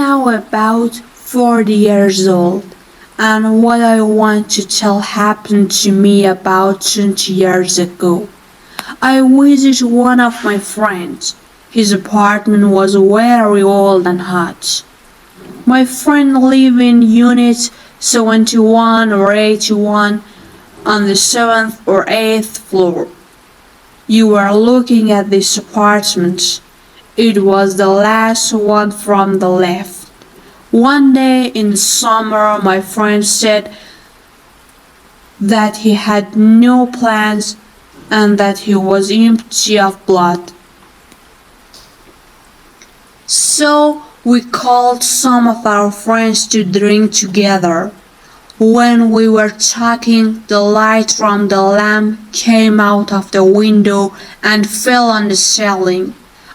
now about 40 years old, and what I want to tell happened to me about 20 years ago. I visited one of my friends. His apartment was very old and hot. My friend lived in unit 71 or 81 on the 7th or 8th floor. You were looking at this apartment. It was the last one from the left. One day in summer, my friend said that he had no plans and that he was empty of blood. So we called some of our friends to drink together. When we were talking, the light from the lamp came out of the window and fell on the ceiling.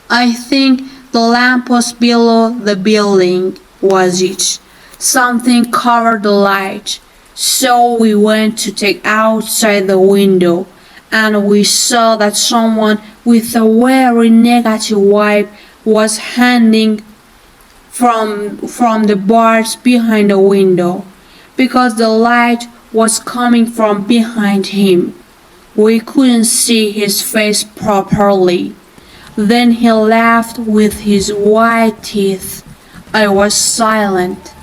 I think the lamp was below the building, was it? Something covered the light. So we went to take outside the window, and we saw that someone with a very negative vibe was hanging from the bars behind the window, because the light was coming from behind him. We couldn't see his face properly. Then he laughed with his white teeth. I was silent.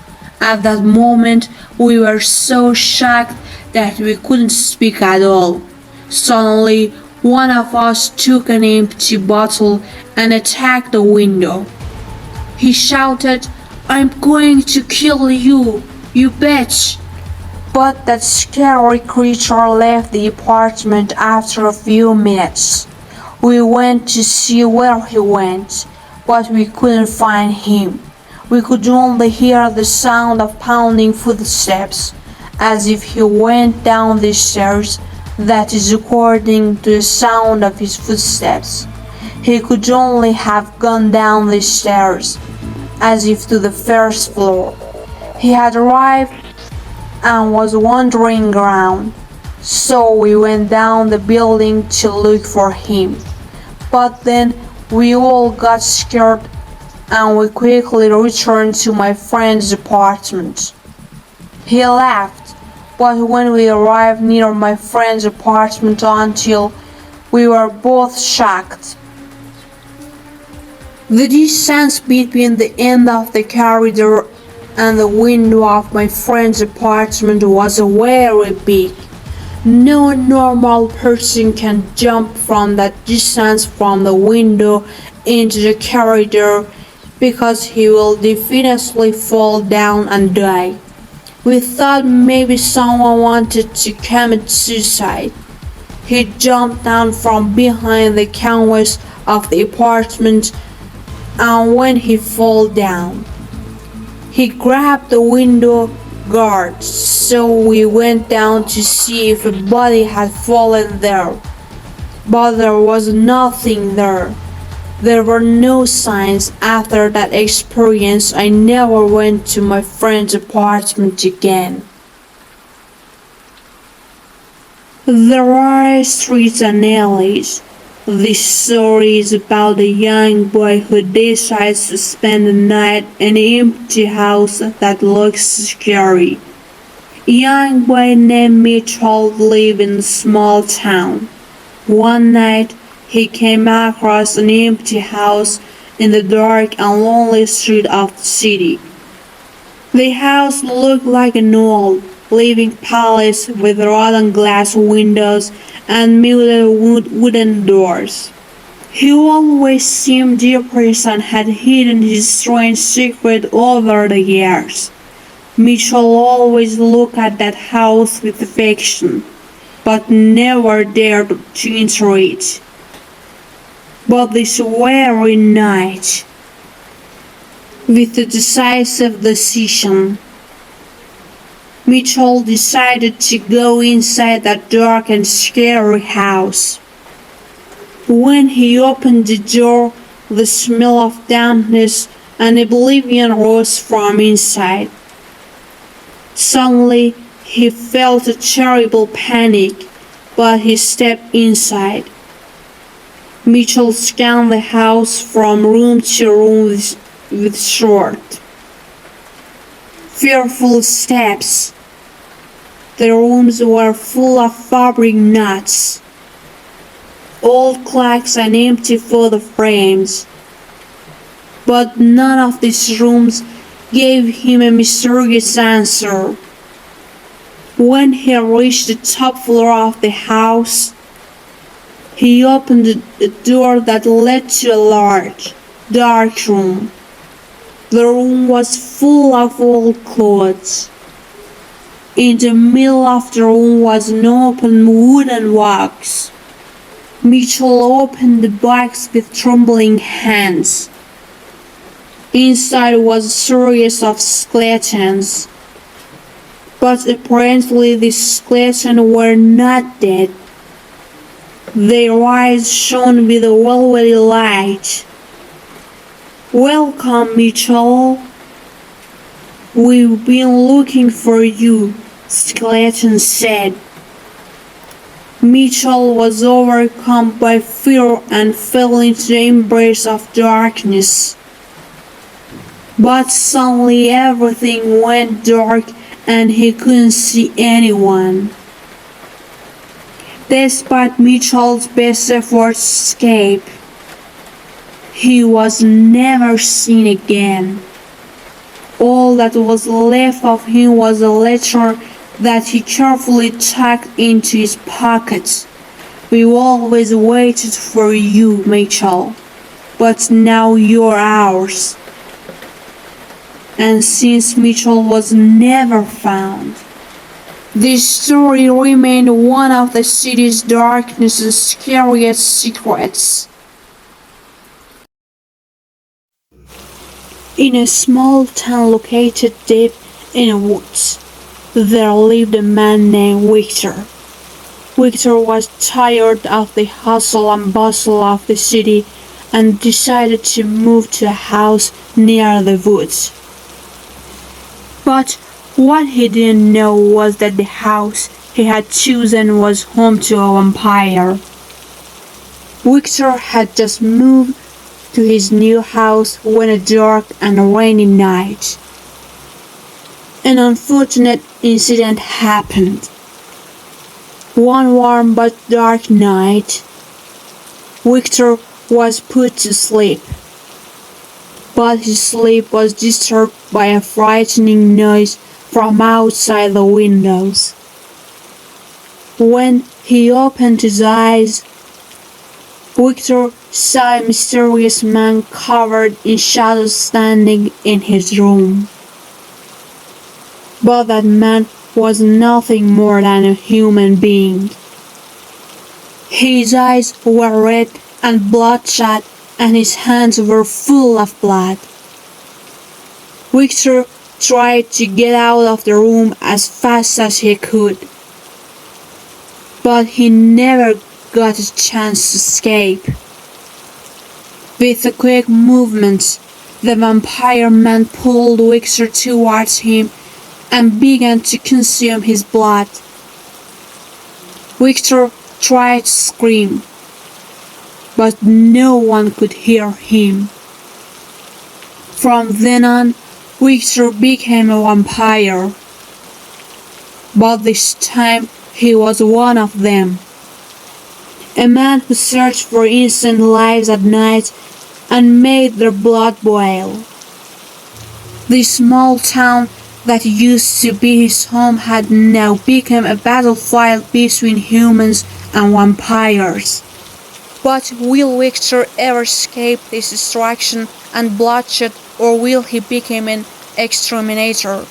At that moment we were so shocked that we couldn't speak at all. Suddenly one of us took an empty bottle and attacked the window. He shouted, "I'm going to kill you, you bitch!" But that scary creature left the apartment after a few minutes. We went to see where he went, but we couldn't find him. We could only hear the sound of pounding footsteps, as if he went down the stairs, that is according to the sound of his footsteps. He could only have gone down the stairs, as if to the first floor. He had arrived and was wandering around, so we went down the building to look for him. But then we all got scared and we quickly returned to my friend's apartment. He laughed, but when we arrived near my friend's apartment until we were both shocked. The distance between the end of the corridor and the window of my friend's apartment was very big. No normal person can jump from that distance from the window into the corridor, because he will definitely fall down and die. We thought maybe someone wanted to commit suicide. He jumped down from behind the canvas of the apartment, and when he fell down, he grabbed the window guard, so we went down to see if a body had fallen there. But there was nothing there. There were no signs. After that experience, I never went to my friend's apartment again. There are streets and alleys. This story is about a young boy who decides to spend the night in an empty house that looks scary. A young boy named Mitchell lived in a small town. One night, he came across an empty house in the dark and lonely street of the city. The house looked like an old, living palace with rotten glass windows and muted wooden doors. He always seemed depressed and had hidden his strange secret over the years. Mitchell always looked at that house with affection, but never dared to enter it. But this very night, with a decisive decision, Mitchell decided to go inside that dark and scary house. When he opened the door, the smell of dampness and oblivion rose from inside. Suddenly, he felt a terrible panic, but he stepped inside. Mitchell scanned the house from room to room with sword. fearful steps. The rooms were full of fabric knots, old clocks and empty photo frames. But none of these rooms gave him a mysterious answer. When he reached the top floor of the house, he opened the door that led to a large, dark room. The room was full of old clothes. In the middle of the room was an open wooden box. Mitchell opened the box with trembling hands. Inside was a series of skeletons. But apparently these skeletons were not dead. Their eyes shone with a velvety light. "Welcome, Mitchell. We've been looking for you," skeleton said. Mitchell was overcome by fear and fell into the embrace of darkness. But suddenly everything went dark and he couldn't see anyone. Despite Mitchell's best efforts to escape, he was never seen again. All that was left of him was a letter that he carefully tucked into his pocket. "We always waited for you, Mitchell, but now you're ours." And since Mitchell was never found, this story remained one of the city's darkest and scariest secrets. In a small town located deep in the woods, there lived a man named Victor. Victor was tired of the hustle and bustle of the city and decided to move to a house near the woods. But what he didn't know was that the house he had chosen was home to a vampire. Victor had just moved to his new house when a dark and rainy night, an unfortunate incident happened. One warm but dark night, Victor was put to sleep. But his sleep was disturbed by a frightening noise from outside the windows. When he opened his eyes, Victor saw a mysterious man covered in shadows standing in his room. But that man was nothing more than a human being. His eyes were red and bloodshot, and his hands were full of blood. Victor tried to get out of the room as fast as he could, but he never got a chance to escape. With a quick movement, the vampire man pulled Victor towards him and began to consume his blood. Victor tried to scream, but no one could hear him. From then on, Victor became a vampire. But this time he was one of them. A man who searched for innocent lives at night and made their blood boil. The small town that used to be his home had now become a battlefield between humans and vampires. But will Victor ever escape this destruction and bloodshed, or will he become an exterminator?